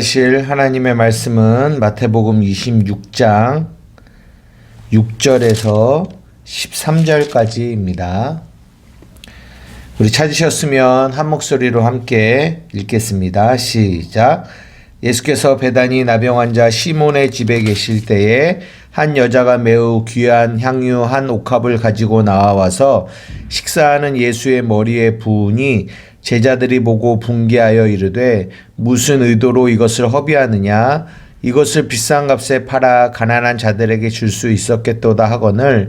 묵상하실 하나님의 말씀은 마태복음 26장 6절에서 13절까지입니다. 우리 찾으셨으면 한 목소리로 함께 읽겠습니다. 시작. 예수께서 베다니 나병 환자 시몬의 집에 계실 때에 한 여자가 매우 귀한 향유 한 옥합을 가지고 나와서 식사하는 예수의 머리에 부으니 제자들이 보고 분개하여 이르되 무슨 의도로 이것을 허비하느냐? 이것을 비싼 값에 팔아 가난한 자들에게 줄 수 있었겠도다 하거늘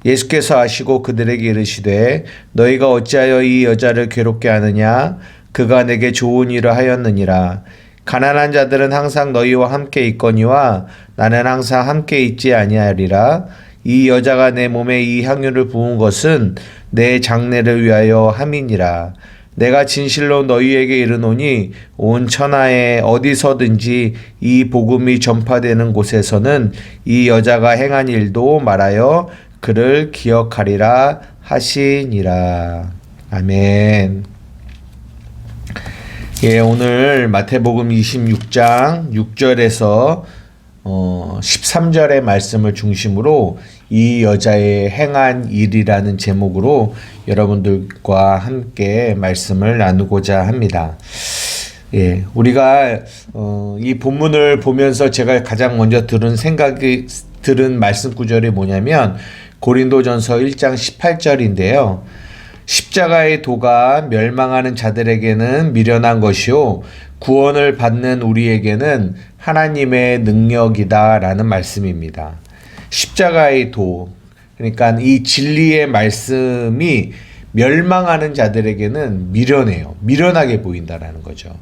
예수께서 아시고 그들에게 이르시되 너희가 어찌하여 이 여자를 괴롭게 하느냐? 그가 내게 좋은 일을 하였느니라. 가난한 자들은 항상 너희와 함께 있거니와 나는 항상 함께 있지 아니하리라. 이 여자가 내 몸에 이 향유를 부은 것은 내 장례를 위하여 함이니라. 내가 진실로 너희에게 이르노니 온 천하에 어디서든지 이 복음이 전파되는 곳에서는 이 여자가 행한 일도 말하여 그를 기억하리라 하시니라. 아멘. 예, 오늘 마태복음 26장 6절에서 13절의 말씀을 중심으로 이 여자의 행한 일이라는 제목으로 여러분들과 함께 말씀을 나누고자 합니다. 예, 우리가 이 본문을 보면서 제가 가장 먼저 들은 말씀 구절이 뭐냐면 고린도전서 1장 18절인데요. 십자가의 도가 멸망하는 자들에게는 미련한 것이요 구원을 받는 우리에게는 하나님의 능력이다라는 말씀입니다. 십자가의 도, 그러니까 이 진리의 말씀이 멸망하는 자들에게는 미련하게 보인다라는 거죠.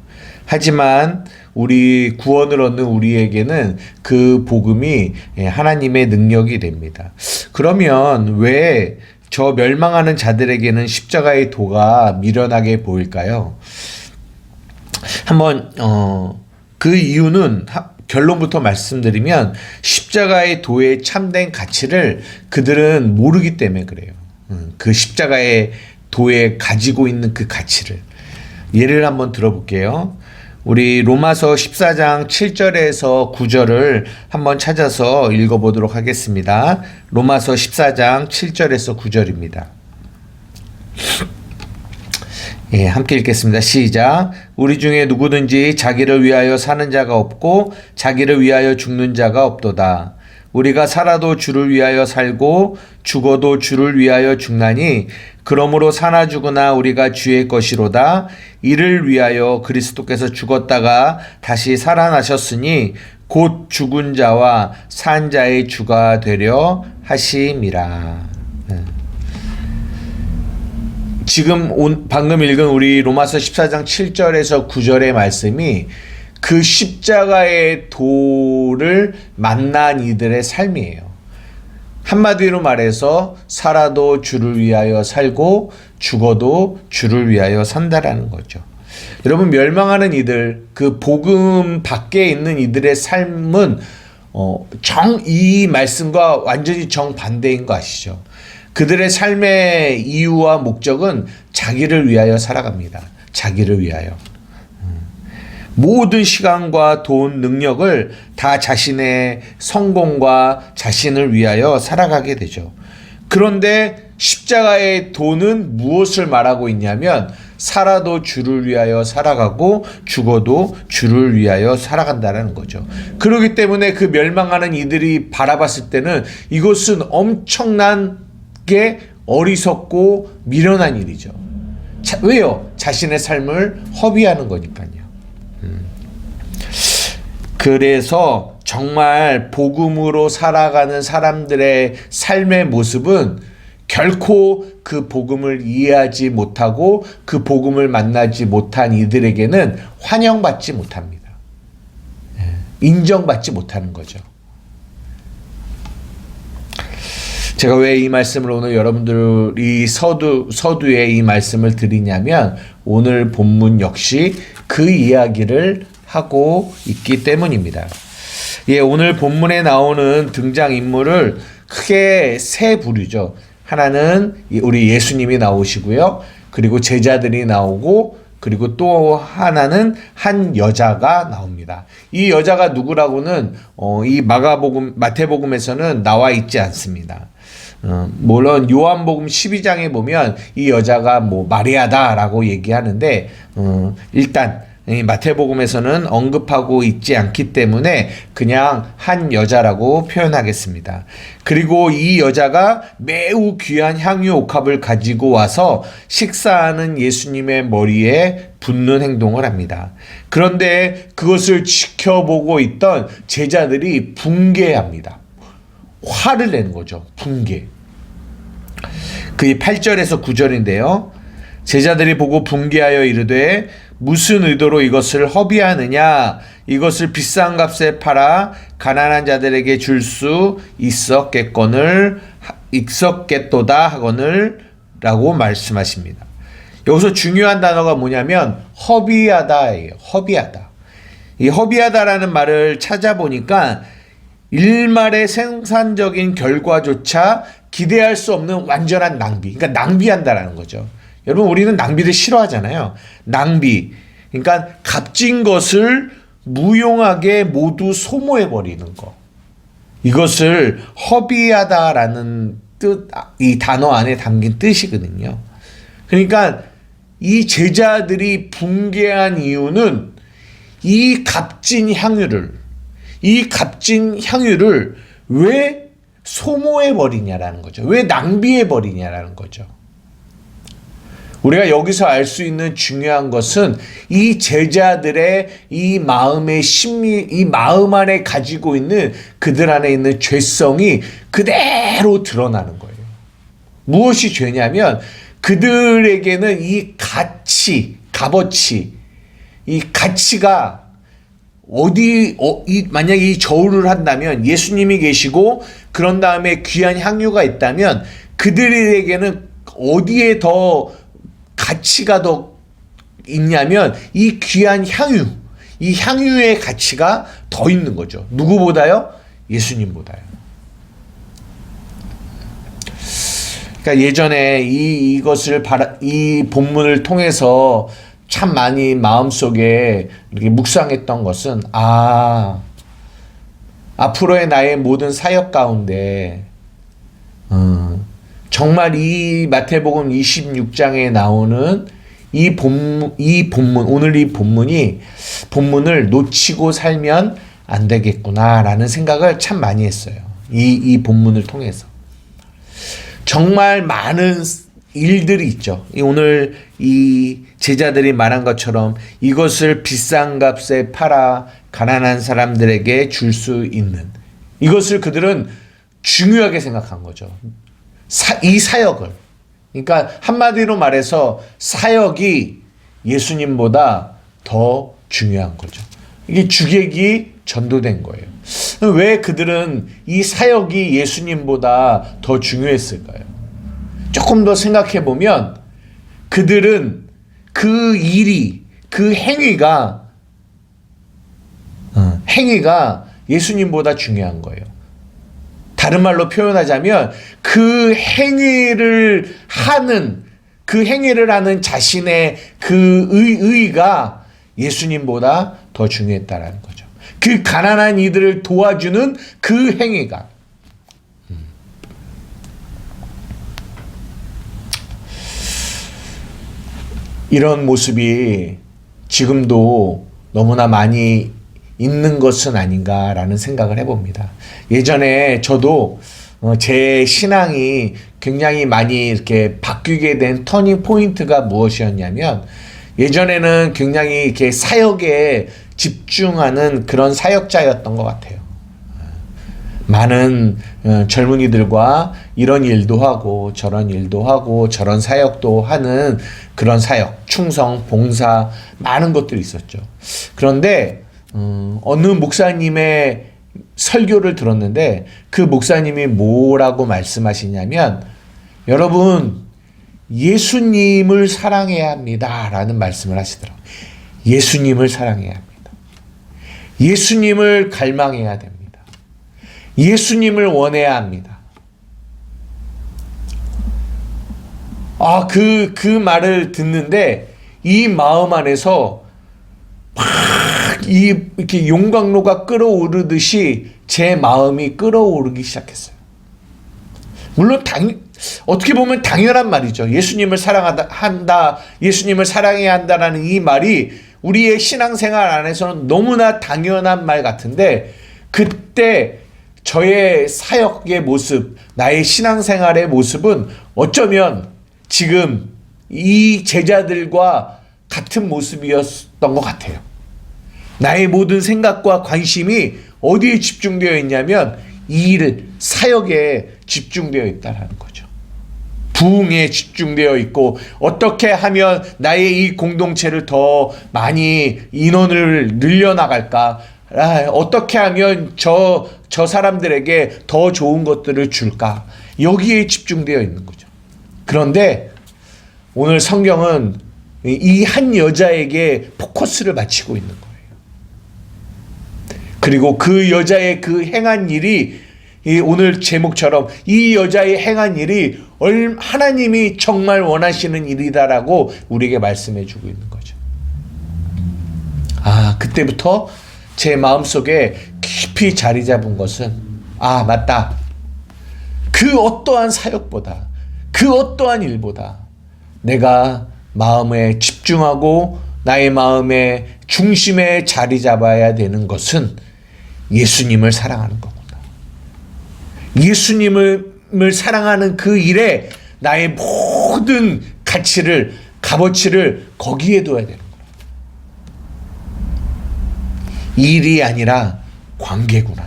하지만 우리 구원을 얻는 우리에게는 그 복음이 하나님의 능력이 됩니다. 그러면 왜 저 멸망하는 자들에게는 십자가의 도가 미련하게 보일까요? 한번 그 이유는 결론부터 말씀드리면 십자가의 도의 참된 가치를 그들은 모르기 때문에 그래요. 그 십자가의 도에 가지고 있는 그 가치를. 예를 한번 들어볼게요. 우리 로마서 14장 7절에서 9절을 한번 찾아서 읽어보도록 하겠습니다. 로마서 14장 7절에서 9절입니다. 예, 함께 읽겠습니다. 시작. 우리 중에 누구든지 자기를 위하여 사는 자가 없고 자기를 위하여 죽는 자가 없도다. 우리가 살아도 주를 위하여 살고 죽어도 주를 위하여 죽나니 그러므로 사나 죽으나 우리가 주의 것이로다. 이를 위하여 그리스도께서 죽었다가 다시 살아나셨으니 곧 죽은 자와 산 자의 주가 되려 하심이라. 지금 방금 읽은 우리 로마서 14장 7절에서 9절의 말씀이 그 십자가의 도를 만난 이들의 삶이에요. 한마디로 말해서 살아도 주를 위하여 살고 죽어도 주를 위하여 산다라는 거죠. 여러분, 멸망하는 이들, 그 복음 밖에 있는 이들의 삶은 이 말씀과 완전히 정반대인 거 아시죠? 그들의 삶의 이유와 목적은 자기를 위하여 살아갑니다. 자기를 위하여. 모든 시간과 돈, 능력을 다 자신의 성공과 자신을 위하여 살아가게 되죠. 그런데 십자가의 도는 무엇을 말하고 있냐면 살아도 주를 위하여 살아가고 죽어도 주를 위하여 살아간다는 거죠. 그렇기 때문에 그 멸망하는 이들이 바라봤을 때는 이것은 엄청나게 어리석고 미련한 일이죠. 왜요? 자신의 삶을 허비하는 거니까요. 그래서 정말 복음으로 살아가는 사람들의 삶의 모습은 결코 그 복음을 이해하지 못하고 그 복음을 만나지 못한 이들에게는 환영받지 못합니다. 인정받지 못하는 거죠. 제가 왜 이 말씀을 오늘 여러분들이 서두에 이 말씀을 드리냐면 오늘 본문 역시 그 이야기를 하고 있기 때문입니다. 예, 오늘 본문에 나오는 등장인물을 크게 세 부류죠. 하나는 우리 예수님이 나오시고요. 그리고 제자들이 나오고 그리고 또 하나는 한 여자가 나옵니다. 이 여자가 누구라고는 이 마태복음에서는 나와 있지 않습니다. 물론 요한복음 12장에 보면 이 여자가 뭐 마리아다라고 얘기하는데 일단 이 마태복음에서는 언급하고 있지 않기 때문에 그냥 한 여자라고 표현하겠습니다. 그리고 이 여자가 매우 귀한 향유 옥합을 가지고 와서 식사하는 예수님의 머리에 붓는 행동을 합니다. 그런데 그것을 지켜보고 있던 제자들이 붕괴합니다. 화를 내는 거죠. 붕괴. 그게 8절에서 9절인데요. 제자들이 보고 붕괴하여 이르되 무슨 의도로 이것을 허비하느냐? 이것을 비싼 값에 팔아 가난한 자들에게 줄 수 있었겠도다 하거늘 라고 말씀하십니다. 여기서 중요한 단어가 뭐냐면 허비하다예요. 허비하다. 이 허비하다라는 말을 찾아보니까 일말의 생산적인 결과조차 기대할 수 없는 완전한 낭비. 그러니까 낭비한다라는 거죠. 여러분, 우리는 낭비를 싫어하잖아요. 낭비. 그러니까 값진 것을 무용하게 모두 소모해버리는 거. 이것을 허비하다라는 뜻, 이 단어 안에 담긴 뜻이거든요. 그러니까 이 제자들이 붕괴한 이유는 이 값진 향유를 왜 소모해버리냐라는 거죠. 왜 낭비해버리냐라는 거죠. 우리가 여기서 알 수 있는 중요한 것은 이 제자들의 이 마음의 이 마음 안에 가지고 있는 그들 안에 있는 죄성이 그대로 드러나는 거예요. 무엇이 죄냐면 그들에게는 이 값어치, 이 가치가 만약에 이 저울을 한다면 예수님이 계시고 그런 다음에 귀한 향유가 있다면 그들에게는 어디에 더 가치가 더 있냐면 이 귀한 향유, 이 향유의 가치가 더 있는 거죠. 누구보다요? 예수님보다요. 그러니까 예전에 이 본문을 통해서 참 많이 마음속에 이렇게 묵상했던 것은 앞으로의 나의 모든 사역 가운데 정말 이 마태복음 26장에 나오는 이 본문, 오늘 이 본문을 놓치고 살면 안 되겠구나라는 생각을 참 많이 했어요. 이 본문을 통해서. 정말 많은 일들이 있죠. 오늘 이 제자들이 말한 것처럼 이것을 비싼 값에 팔아 가난한 사람들에게 줄 수 있는 이것을 그들은 중요하게 생각한 거죠. 이 사역을. 그러니까 한마디로 말해서 사역이 예수님보다 더 중요한 거죠. 이게 주객이 전도된 거예요. 왜 그들은 이 사역이 예수님보다 더 중요했을까요? 조금 더 생각해 보면 그들은 그 일이, 그 행위가 예수님보다 중요한 거예요. 다른 말로 표현하자면 그 행위를 하는 자신의 그 의가 예수님보다 더 중요했다라는 거죠. 그 가난한 이들을 도와주는 그 행위가. 이런 모습이 지금도 너무나 많이 있는 것은 아닌가라는 생각을 해봅니다. 예전에 저도 제 신앙이 굉장히 많이 이렇게 바뀌게 된 터닝 포인트가 무엇이었냐면 예전에는 굉장히 이렇게 사역에 집중하는 그런 사역자였던 것 같아요. 많은 젊은이들과 이런 일도 하고 저런 일도 하고 저런 사역도 하는 그런 사역, 충성, 봉사 많은 것들이 있었죠. 그런데 어느 목사님의 설교를 들었는데 그 목사님이 뭐라고 말씀하시냐면 여러분 예수님을 사랑해야 합니다 라는 말씀을 하시더라고요. 예수님을 사랑해야 합니다. 예수님을 갈망해야 됩니다. 예수님을 원해야 합니다. 그 말을 듣는데 이 마음 안에서 막 이렇게 용광로가 끓어오르듯이 제 마음이 끓어오르기 시작했어요. 물론 어떻게 보면 당연한 말이죠. 예수님을 사랑한다, 예수님을 사랑해야 한다라는 이 말이 우리의 신앙생활 안에서는 너무나 당연한 말 같은데, 그때 저의 사역의 모습, 나의 신앙생활의 모습은 어쩌면 지금 이 제자들과 같은 모습이었던 것 같아요. 나의 모든 생각과 관심이 어디에 집중되어 있냐면 이 일, 사역에 집중되어 있다는 거죠. 부흥에 집중되어 있고, 어떻게 하면 나의 이 공동체를 더 많이 인원을 늘려나갈까, 어떻게 하면 저 사람들에게 더 좋은 것들을 줄까, 여기에 집중되어 있는 거죠. 그런데 오늘 성경은 이 한 여자에게 포커스를 맞추고 있는 거예요. 그리고 그 여자의 그 행한 일이, 오늘 제목처럼 이 여자의 행한 일이 하나님이 정말 원하시는 일이다라고 우리에게 말씀해 주고 있는 거죠. 그때부터 제 마음속에 깊이 자리 잡은 것은, 맞다. 그 어떠한 사역보다, 그 어떠한 일보다 내가 마음에 집중하고 나의 마음의 중심에 자리 잡아야 되는 것은 예수님을 사랑하는 거구나. 예수님을 사랑하는 그 일에 나의 모든 값어치를 거기에 둬야 되는 거야. 일이 아니라 관계구나.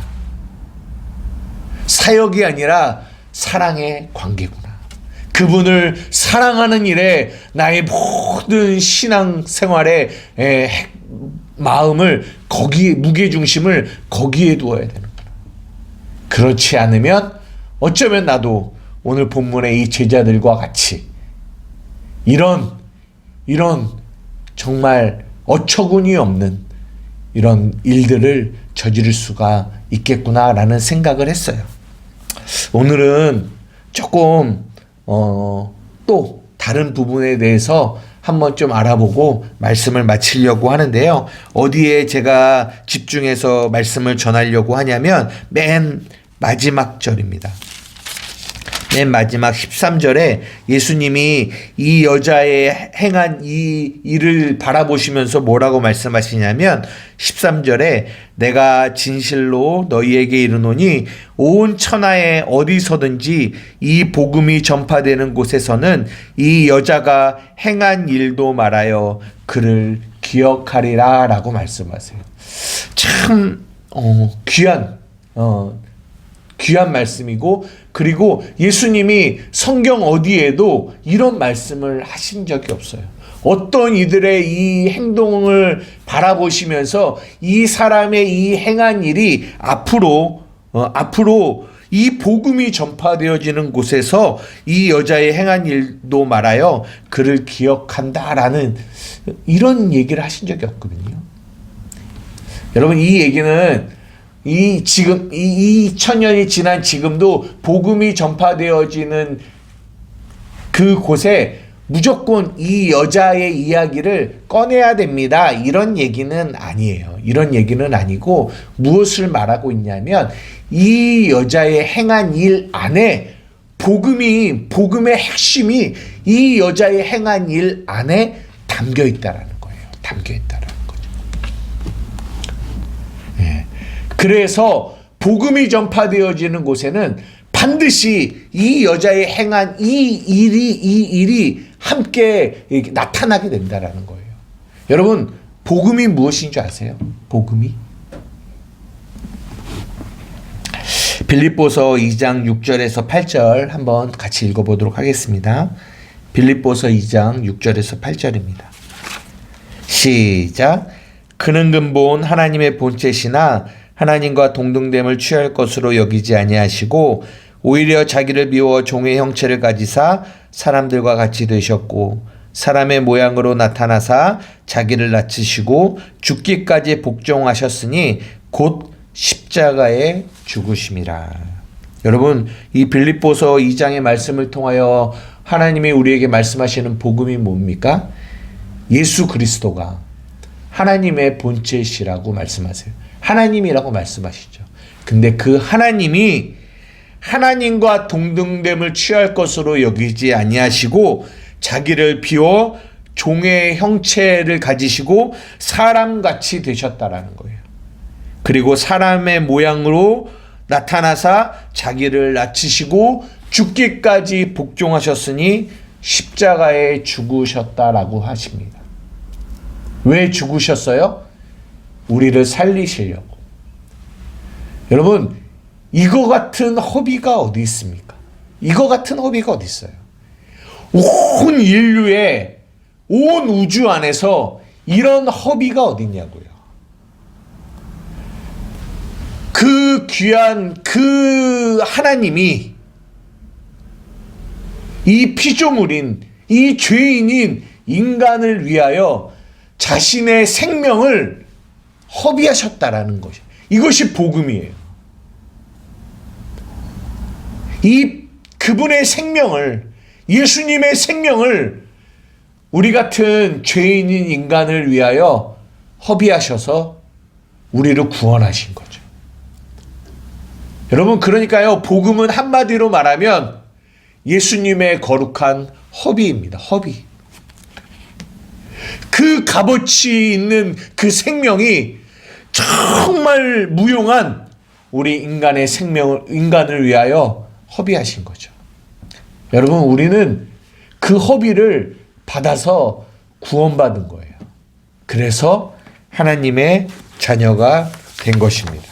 사역이 아니라 사랑의 관계구나. 그분을 사랑하는 일에 나의 모든 신앙생활의 마음을 거기에, 무게중심을 거기에 두어야 되는 거야. 그렇지 않으면 어쩌면 나도 오늘 본문의 이 제자들과 같이 이런 정말 어처구니 없는 이런 일들을 저지를 수가 있겠구나라는 생각을 했어요. 오늘은 조금 또 다른 부분에 대해서 한번 좀 알아보고 말씀을 마치려고 하는데요. 어디에 제가 집중해서 말씀을 전하려고 하냐면 맨 마지막 절입니다. 맨 마지막 13절에 예수님이 이 여자의 행한 이 일을 바라보시면서 뭐라고 말씀하시냐면 13절에 내가 진실로 너희에게 이르노니 온 천하에 어디서든지 이 복음이 전파되는 곳에서는 이 여자가 행한 일도 말하여 그를 기억하리라 라고 말씀하세요. 참 귀한 말씀이고, 그리고 예수님이 성경 어디에도 이런 말씀을 하신 적이 없어요. 어떤 이들의 이 행동을 바라보시면서 이 사람의 이 행한 일이 앞으로 이 복음이 전파되어지는 곳에서 이 여자의 행한 일도 말하여 그를 기억한다라는 이런 얘기를 하신 적이 없거든요. 여러분, 이 얘기는 지금 2000년이 지난 지금도 복음이 전파되어지는 그곳에 무조건 이 여자의 이야기를 꺼내야 됩니다. 이런 얘기는 아니에요. 이런 얘기는 아니고, 무엇을 말하고 있냐면 이 여자의 행한 일 안에 복음의 핵심이 이 여자의 행한 일 안에 담겨 있다라는 거예요. 담겨 있다라는 거죠. 그래서 복음이 전파되어지는 곳에는 반드시 이 여자의 행한 이 일이 함께 나타나게 된다라는 거예요. 여러분, 복음이 무엇인 줄 아세요? 복음이? 빌립보서 2장 6절에서 8절 한번 같이 읽어보도록 하겠습니다. 빌립보서 2장 6절에서 8절입니다. 시작. 그는 근본 하나님의 본체시나 하나님과 동등됨을 취할 것으로 여기지 아니하시고 오히려 자기를 비워 종의 형체를 가지사 사람들과 같이 되셨고 사람의 모양으로 나타나사 자기를 낮추시고 죽기까지 복종하셨으니 곧 십자가에 죽으심이라. 여러분, 이 빌립보서 2장의 말씀을 통하여 하나님이 우리에게 말씀하시는 복음이 뭡니까? 예수 그리스도가 하나님의 본체시라고 말씀하세요. 하나님이라고 말씀하시죠. 근데 그 하나님이 하나님과 동등됨을 취할 것으로 여기지 아니하시고 자기를 비워 종의 형체를 가지시고 사람같이 되셨다라는 거예요. 그리고 사람의 모양으로 나타나사 자기를 낮추시고 죽기까지 복종하셨으니 십자가에 죽으셨다라고 하십니다. 왜 죽으셨어요? 우리를 살리시려고. 여러분, 이거 같은 허비가 어디 있습니까? 이거 같은 허비가 어디 있어요? 온 인류의 온 우주 안에서 이런 허비가 어디 있냐고요. 그 귀한 그 하나님이 이 피조물인 이 죄인인 인간을 위하여 자신의 생명을 허비하셨다라는 것이, 이것이 복음이에요. 그분의 생명을, 예수님의 생명을 우리 같은 죄인인 인간을 위하여 허비하셔서 우리를 구원하신 거죠. 여러분, 그러니까요, 복음은 한마디로 말하면 예수님의 거룩한 허비입니다. 허비. 그 값어치 있는 그 생명이 정말 무용한 우리 인간의 생명을, 인간을 위하여 허비하신 거죠. 여러분, 우리는 그 허비를 받아서 구원받은 거예요. 그래서 하나님의 자녀가 된 것입니다.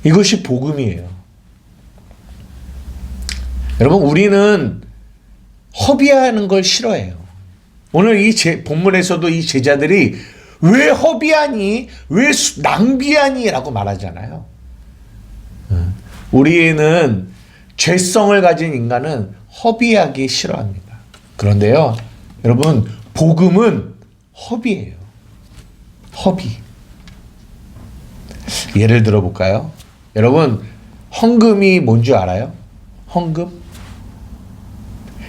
이것이 복음이에요. 여러분, 우리는 허비하는 걸 싫어해요. 오늘 이 본문에서도 이 제자들이 왜 허비하니? 왜 낭비하니? 라고 말하잖아요. 우리는 죄성을 가진 인간은 허비하기 싫어합니다. 그런데요, 여러분, 복음은 허비예요. 허비. 예를 들어볼까요? 여러분, 헌금이 뭔 줄 알아요? 헌금?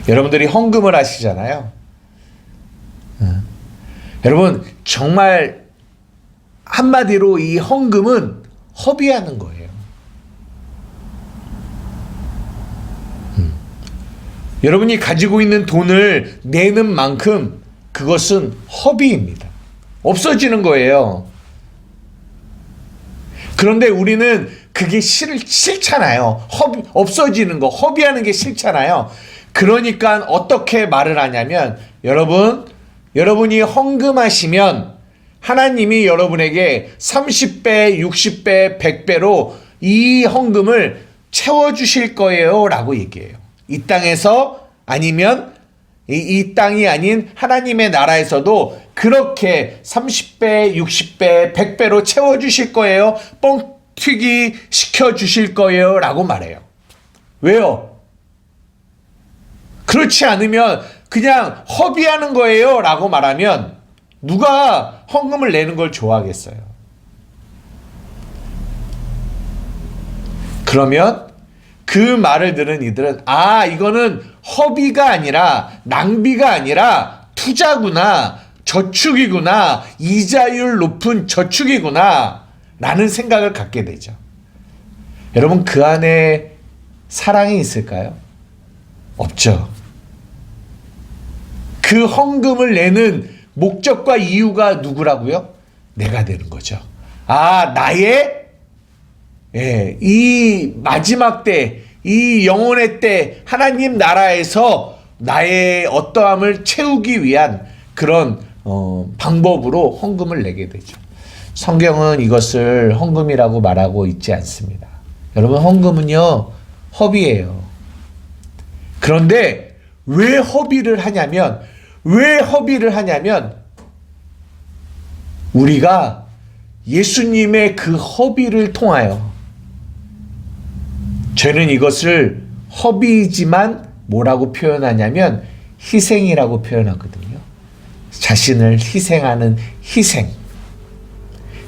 여러분들이 헌금을 하시잖아요. 여러분, 정말 한마디로 이 헌금은 허비하는 거예요. 여러분이 가지고 있는 돈을 내는 만큼 그것은 허비입니다. 없어지는 거예요. 그런데 우리는 그게 싫잖아요. 없어지는 거, 허비하는 게 싫잖아요. 그러니까 어떻게 말을 하냐면, 여러분이 헌금하시면 하나님이 여러분에게 30배, 60배, 100배로 이 헌금을 채워주실 거예요 라고 얘기해요. 이 땅에서 아니면 이 땅이 아닌 하나님의 나라에서도 그렇게 30배, 60배, 100배로 채워주실 거예요. 뻥튀기 시켜주실 거예요 라고 말해요. 왜요? 그렇지 않으면 그냥 허비하는 거예요 라고 말하면 누가 헌금을 내는 걸 좋아하겠어요? 그러면 그 말을 들은 이들은, 아, 이거는 허비가 아니라, 낭비가 아니라 투자구나, 저축이구나, 이자율 높은 저축이구나 라는 생각을 갖게 되죠. 여러분, 그 안에 사랑이 있을까요? 없죠. 그 헌금을 내는 목적과 이유가 누구라고요? 내가 되는 거죠. 아, 나의 이 마지막 때, 이 영혼의 때 하나님 나라에서 나의 어떠함을 채우기 위한 그런 방법으로 헌금을 내게 되죠. 성경은 이것을 헌금이라고 말하고 있지 않습니다. 여러분, 헌금은요, 허비예요. 그런데 왜 허비를 하냐면 우리가 예수님의 그 허비를 통하여, 저는 이것을 허비이지만 뭐라고 표현하냐면 희생이라고 표현하거든요. 자신을 희생하는 희생.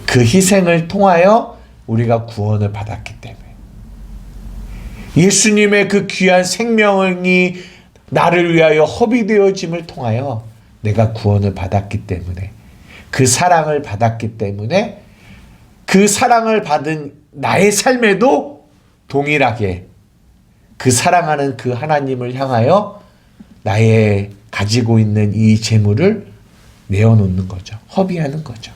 그 희생을 통하여 우리가 구원을 받았기 때문에. 예수님의 그 귀한 생명이 나를 위하여 허비되어짐을 통하여 내가 구원을 받았기 때문에, 그 사랑을 받았기 때문에 그 사랑을 받은 나의 삶에도 동일하게 그 사랑하는 그 하나님을 향하여 나의 가지고 있는 이 재물을 내어놓는 거죠. 허비하는 거죠.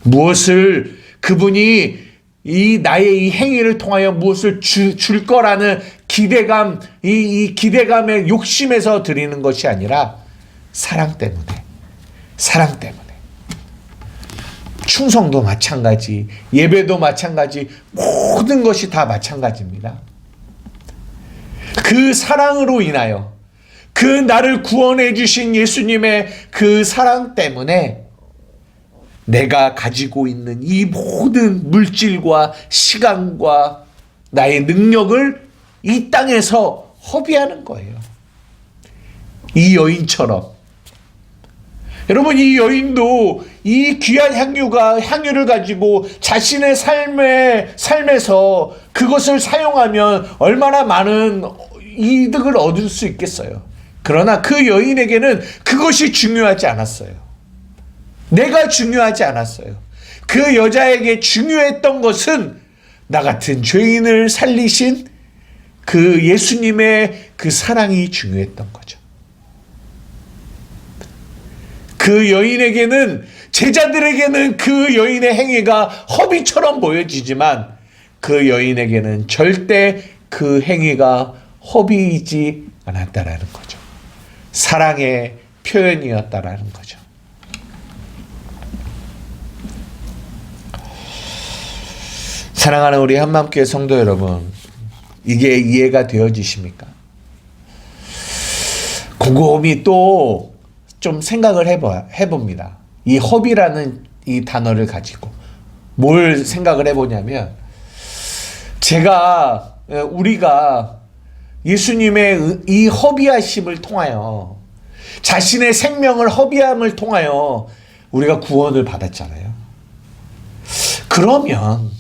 무엇을 그분이 이 나의 이 행위를 통하여 무엇을 줄 거라는 기대감, 이 기대감의 욕심에서 드리는 것이 아니라 사랑 때문에, 사랑 때문에. 충성도 마찬가지, 예배도 마찬가지, 모든 것이 다 마찬가지입니다. 그 사랑으로 인하여, 그 나를 구원해 주신 예수님의 그 사랑 때문에 내가 가지고 있는 이 모든 물질과 시간과 나의 능력을 이 땅에서 허비하는 거예요. 이 여인처럼. 여러분, 이 여인도 이 귀한 향유를 가지고 자신의 삶에서 그것을 사용하면 얼마나 많은 이득을 얻을 수 있겠어요. 그러나 그 여인에게는 그것이 중요하지 않았어요. 내가 중요하지 않았어요. 그 여자에게 중요했던 것은 나 같은 죄인을 살리신 그 예수님의 그 사랑이 중요했던 거죠. 그 여인에게는, 제자들에게는 그 여인의 행위가 허비처럼 보여지지만 그 여인에게는 절대 그 행위가 허비이지 않았다라는 거죠. 사랑의 표현이었다라는 거죠. 사랑하는 우리 한마음교회 성도 여러분, 이게 이해가 되어지십니까? 곰곰이 또 좀 생각을 해봅니다. 이 허비라는 이 단어를 가지고 뭘 생각을 해보냐면, 우리가 예수님의 이 허비하심을 통하여, 자신의 생명을 허비함을 통하여 우리가 구원을 받았잖아요. 그러면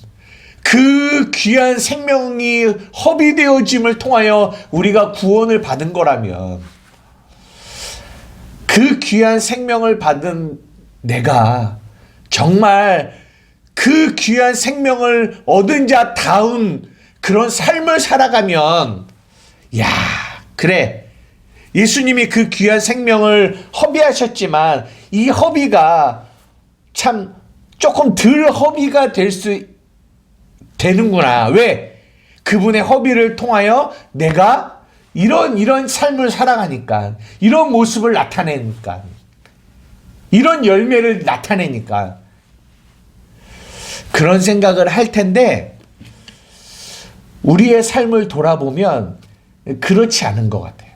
그 귀한 생명이 허비되어짐을 통하여 우리가 구원을 받은 거라면, 그 귀한 생명을 받은 내가 정말 그 귀한 생명을 얻은 자다운 그런 삶을 살아가면, 야, 그래, 예수님이 그 귀한 생명을 허비하셨지만 이 허비가 참 조금 덜 허비가 되는구나. 왜? 그분의 허비를 통하여 내가 이런 삶을 살아가니까, 이런 모습을 나타내니까, 이런 열매를 나타내니까 그런 생각을 할 텐데, 우리의 삶을 돌아보면 그렇지 않은 것 같아요.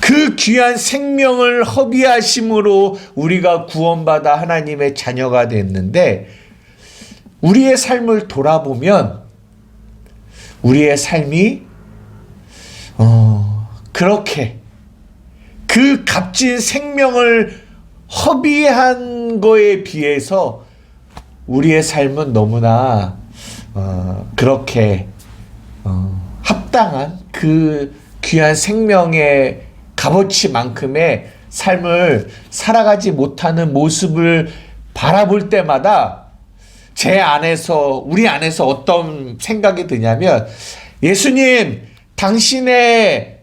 그 귀한 생명을 허비하심으로 우리가 구원받아 하나님의 자녀가 됐는데, 우리의 삶을 돌아보면 우리의 삶이 그렇게 그 값진 생명을 허비한 거에 비해서 우리의 삶은 너무나 그렇게 합당한 그 귀한 생명의 값어치만큼의 삶을 살아가지 못하는 모습을 바라볼 때마다 우리 안에서 어떤 생각이 드냐면, 예수님, 당신의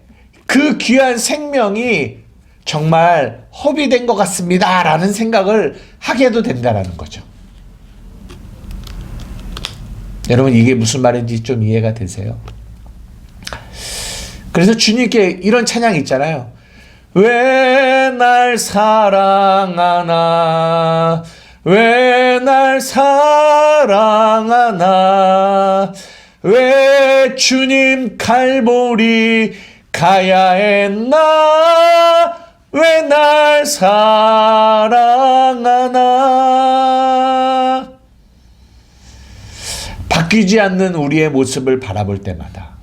그 귀한 생명이 정말 허비된 것 같습니다 라는 생각을 하게도 된다라는 거죠. 여러분, 이게 무슨 말인지 좀 이해가 되세요? 그래서 주님께 이런 찬양이 있잖아요. 왜 날 사랑하나, 왜 날 사랑하나, 왜 주님 갈보리 가야 했나, 왜 날 사랑하나. 바뀌지 않는 우리의 모습을 바라볼 때마다,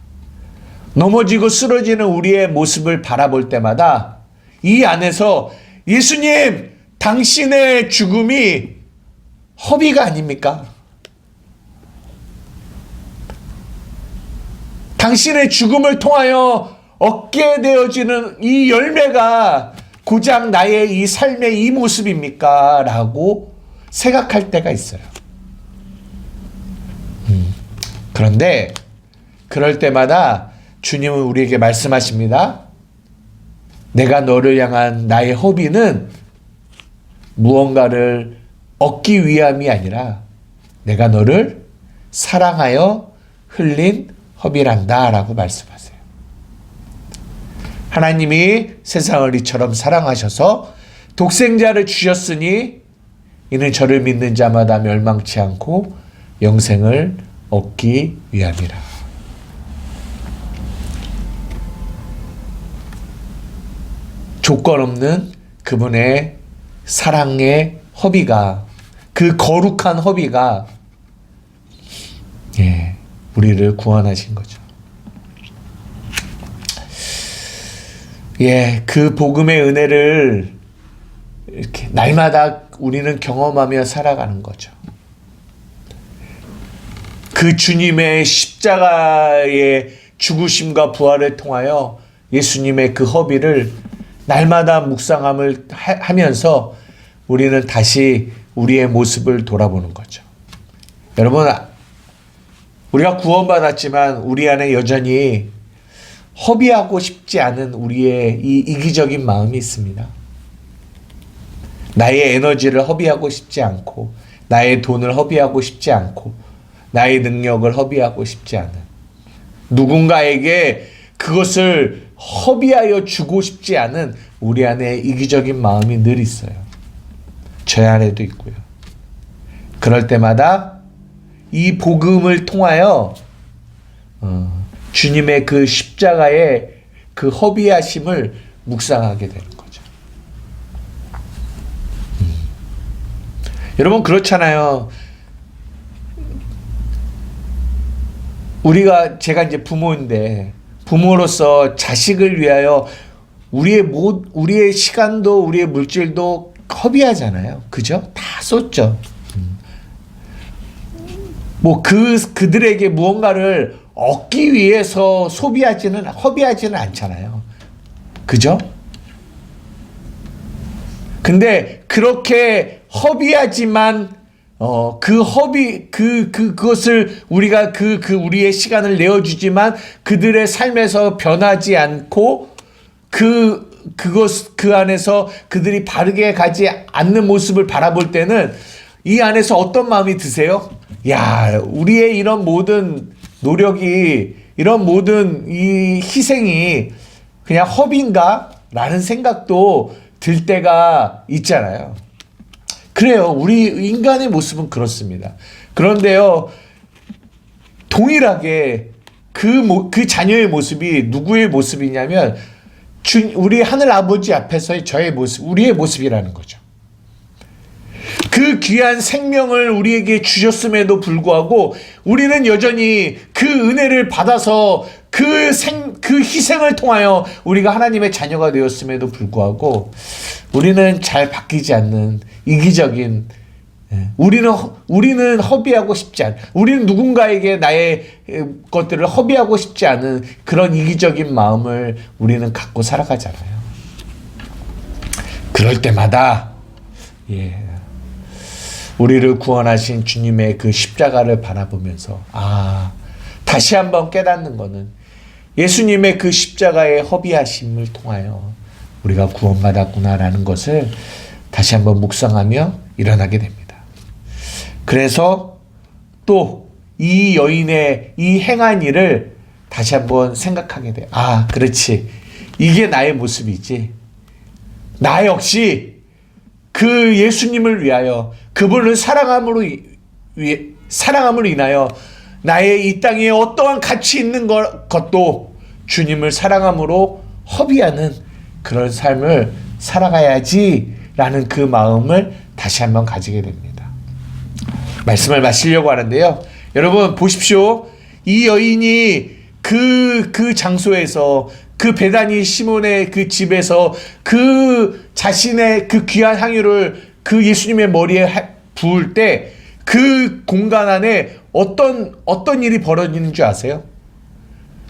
넘어지고 쓰러지는 우리의 모습을 바라볼 때마다 이 안에서 예수님, 당신의 죽음이 허비가 아닙니까? 당신의 죽음을 통하여 얻게 되어지는 이 열매가 고작 나의 이 삶의 이 모습입니까? 라고 생각할 때가 있어요. 그런데 그럴 때마다 주님은 우리에게 말씀하십니다. 내가 너를 향한 나의 허비는 무언가를 얻기 위함이 아니라 내가 너를 사랑하여 흘린 허비란다 라고 말씀하세요. 하나님이 세상을 이처럼 사랑하셔서 독생자를 주셨으니 이는 저를 믿는 자마다 멸망치 않고 영생을 얻기 위함이라. 조건 없는 그분의 사랑의 허비가, 그 거룩한 허비가 우리를 구원하신 거죠. 그 복음의 은혜를 이렇게 날마다 우리는 경험하며 살아가는 거죠. 그 주님의 십자가의 죽으심과 부활을 통하여 예수님의 그 허비를 날마다 묵상함을 하면서 우리는 다시 우리의 모습을 돌아보는 거죠. 여러분, 우리가 구원받았지만 우리 안에 여전히 허비하고 싶지 않은 우리의 이 이기적인 마음이 있습니다. 나의 에너지를 허비하고 싶지 않고, 나의 돈을 허비하고 싶지 않고, 나의 능력을 허비하고 싶지 않은, 누군가에게 그것을 허비하여 주고 싶지 않은 우리 안에 이기적인 마음이 늘 있어요. 저 안에도 있고요. 그럴 때마다 이 복음을 통하여 주님의 그 십자가의 그 허비하심을 묵상하게 되는 거죠. 여러분, 그렇잖아요. 제가 이제 부모인데, 부모로서 자식을 위하여 우리의 시간도 우리의 물질도 허비하잖아요. 그죠? 다 쏟죠. 그들에게 무언가를 얻기 위해서 허비하지는 않잖아요. 그죠? 근데 그렇게 허비하지만 그것을 우리가 우리의 시간을 내어주지만 그들의 삶에서 변하지 않고 그 안에서 그들이 바르게 가지 않는 모습을 바라볼 때는 이 안에서 어떤 마음이 드세요? 우리의 이런 모든 노력이, 이런 모든 이 희생이 그냥 허비인가? 라는 생각도 들 때가 있잖아요. 그래요. 우리 인간의 모습은 그렇습니다. 그런데요, 동일하게 그 자녀의 모습이 누구의 모습이냐면 우리 하늘 아버지 앞에서의 저의 모습, 우리의 모습이라는 거죠. 그 귀한 생명을 우리에게 주셨음에도 불구하고 우리는 여전히 그 은혜를 받아서 그 희생을 통하여 우리가 하나님의 자녀가 되었음에도 불구하고 우리는 잘 바뀌지 않는 이기적인, 우리는 허비하고 싶지 않은, 우리는 누군가에게 나의 것들을 허비하고 싶지 않은 그런 이기적인 마음을 우리는 갖고 살아가잖아요. 그럴 때마다 우리를 구원하신 주님의 그 십자가를 바라보면서 다시 한번 깨닫는 거는 예수님의 그 십자가의 허비하심을 통하여 우리가 구원받았구나라는 것을 다시 한번 묵상하며 일어나게 됩니다. 그래서 또 이 여인의 이 행한 일을 다시 한번 생각하게 돼요. 그렇지. 이게 나의 모습이지. 나 역시 그 예수님을 위하여, 그분을 사랑함으로 인하여 나의 이 땅에 어떠한 가치 있는 것도 주님을 사랑함으로 허비하는 그런 삶을 살아가야지라는 그 마음을 다시 한번 가지게 됩니다. 말씀을 마치려고 하는데요. 여러분 보십시오. 이 여인이 그 장소에서, 그 베다니 시몬의 그 집에서 그 자신의 그 귀한 향유를 그 예수님의 머리에 부을 때 그 공간 안에 어떤 일이 벌어지는 줄 아세요?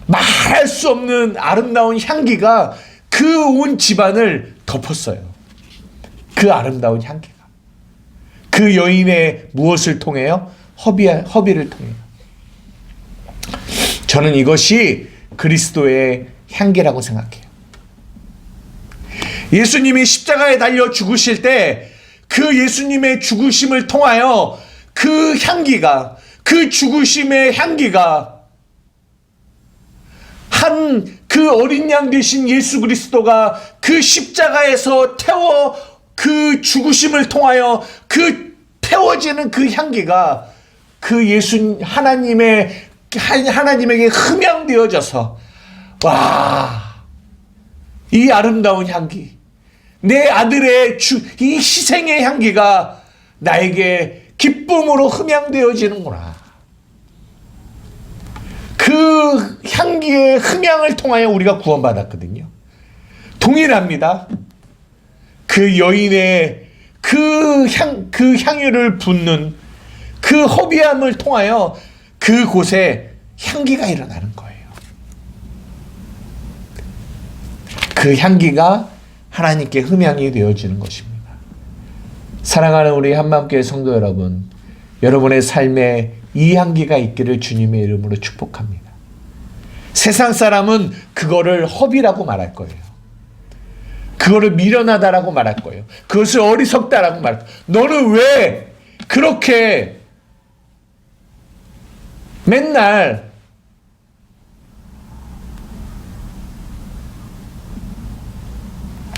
말할 수 없는 아름다운 향기가 그 온 집안을 덮었어요. 그 아름다운 향기가. 그 여인의 무엇을 통해요? 허비를 통해요. 저는 이것이 그리스도의 향기라고 생각해요. 예수님이 십자가에 달려 죽으실 때 그 예수님의 죽으심을 통하여 그 향기가, 그 죽으심의 향기가 그 어린 양 되신 예수 그리스도가 그 십자가에서 그 죽으심을 통하여 그 태워지는 그 향기가 그 하나님에게 흠양되어져서, 이 아름다운 향기, 내 아들의 이 희생의 향기가 나에게 기쁨으로 흠양되어지는구나. 그 향기의 흠양을 통하여 우리가 구원받았거든요. 동일합니다. 그 여인의 그 향유를 붓는 그 허비함을 통하여 그곳에 향기가 일어나는 거예요. 그 향기가 하나님께 흠양이 되어지는 것입니다. 사랑하는 우리 한마음교회 성도 여러분, 여러분의 삶에 이 향기가 있기를 주님의 이름으로 축복합니다. 세상 사람은 그거를 허비라고 말할 거예요. 그거를 미련하다라고 말할 거예요. 그것을 어리석다라고 말할 거예요. 너는 왜 그렇게 맨날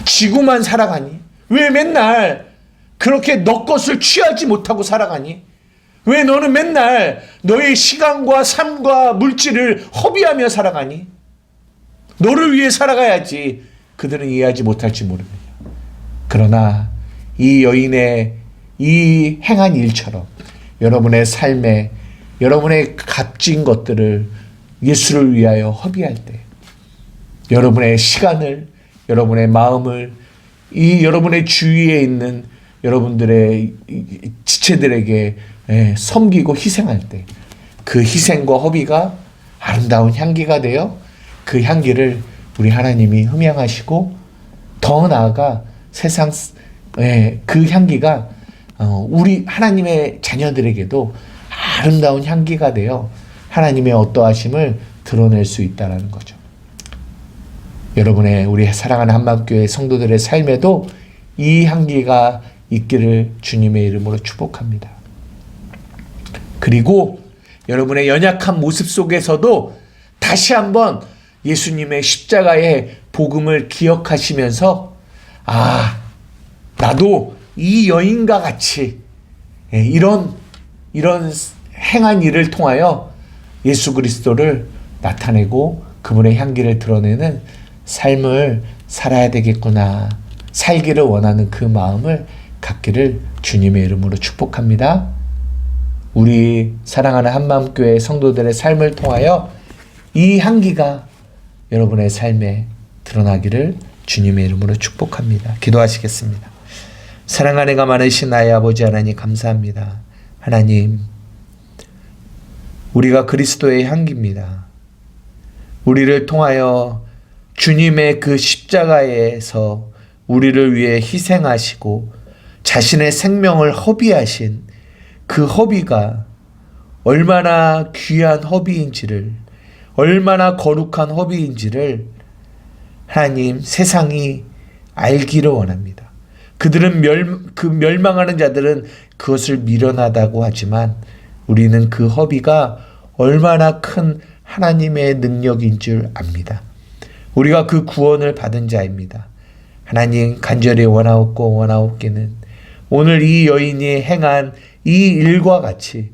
지구만 살아가니? 왜 맨날 그렇게 너 것을 취하지 못하고 살아가니? 왜 너는 맨날 너의 시간과 삶과 물질을 허비하며 살아가니? 너를 위해 살아가야지. 그들은 이해하지 못할지 모릅니다. 그러나 이 여인의 이 행한 일처럼 여러분의 삶에 여러분의 값진 것들을 예수를 위하여 허비할 때 여러분의 시간을, 여러분의 마음을 여러분의 주위에 있는 여러분들의 지체들에게 섬기고 희생할 때 그 희생과 허비가 아름다운 향기가 되어 그 향기를 우리 하나님이 흠양하시고 더 나아가 세상 그 향기가 우리 하나님의 자녀들에게도 아름다운 향기가 되어 하나님의 어떠하심을 드러낼 수 있다는 거죠. 여러분의 우리 사랑하는 한마음교회 성도들의 삶에도 이 향기가 있기를 주님의 이름으로 축복합니다. 그리고 여러분의 연약한 모습 속에서도 다시 한번 예수님의 십자가의 복음을 기억하시면서 나도 이 여인과 같이 이런 행한 일을 통하여 예수 그리스도를 나타내고 그분의 향기를 드러내는 삶을 살아야 되겠구나. 살기를 원하는 그 마음을 갖기를 주님의 이름으로 축복합니다. 우리 사랑하는 한마음교회 성도들의 삶을 통하여 이 향기가 여러분의 삶에 드러나기를 주님의 이름으로 축복합니다. 기도하시겠습니다. 사랑하는 가 많으신 나의 아버지 하나님 감사합니다. 하나님, 우리가 그리스도의 향기입니다. 우리를 통하여 주님의 그 십자가에서 우리를 위해 희생하시고 자신의 생명을 허비하신 그 허비가 얼마나 귀한 허비인지를, 얼마나 거룩한 허비인지를 하나님 세상이 알기를 원합니다. 그들은 멸망하는 자들은 그것을 미련하다고 하지만 우리는 그 허비가 얼마나 큰 하나님의 능력인 줄 압니다. 우리가 그 구원을 받은 자입니다. 하나님 간절히 원하옵기는 오늘 이 여인이 행한 이 일과 같이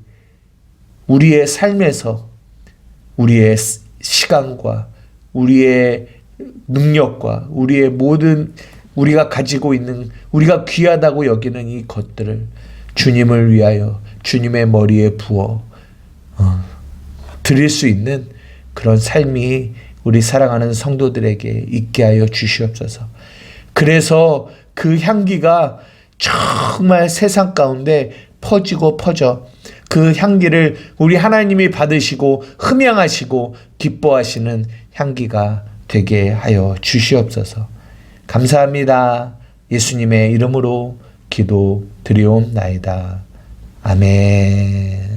우리의 삶에서 우리의 시간과 우리의 능력과 우리의 모든 우리가 가지고 있는 우리가 귀하다고 여기는 이 것들을 주님을 위하여 주님의 머리에 부어 드릴 수 있는 그런 삶이 우리 사랑하는 성도들에게 있게 하여 주시옵소서. 그래서 그 향기가 정말 세상 가운데 퍼지고 퍼져 그 향기를 우리 하나님이 받으시고 흠양하시고 기뻐하시는 향기가 되게 하여 주시옵소서. 감사합니다. 예수님의 이름으로 기도 드리옵나이다. 아멘.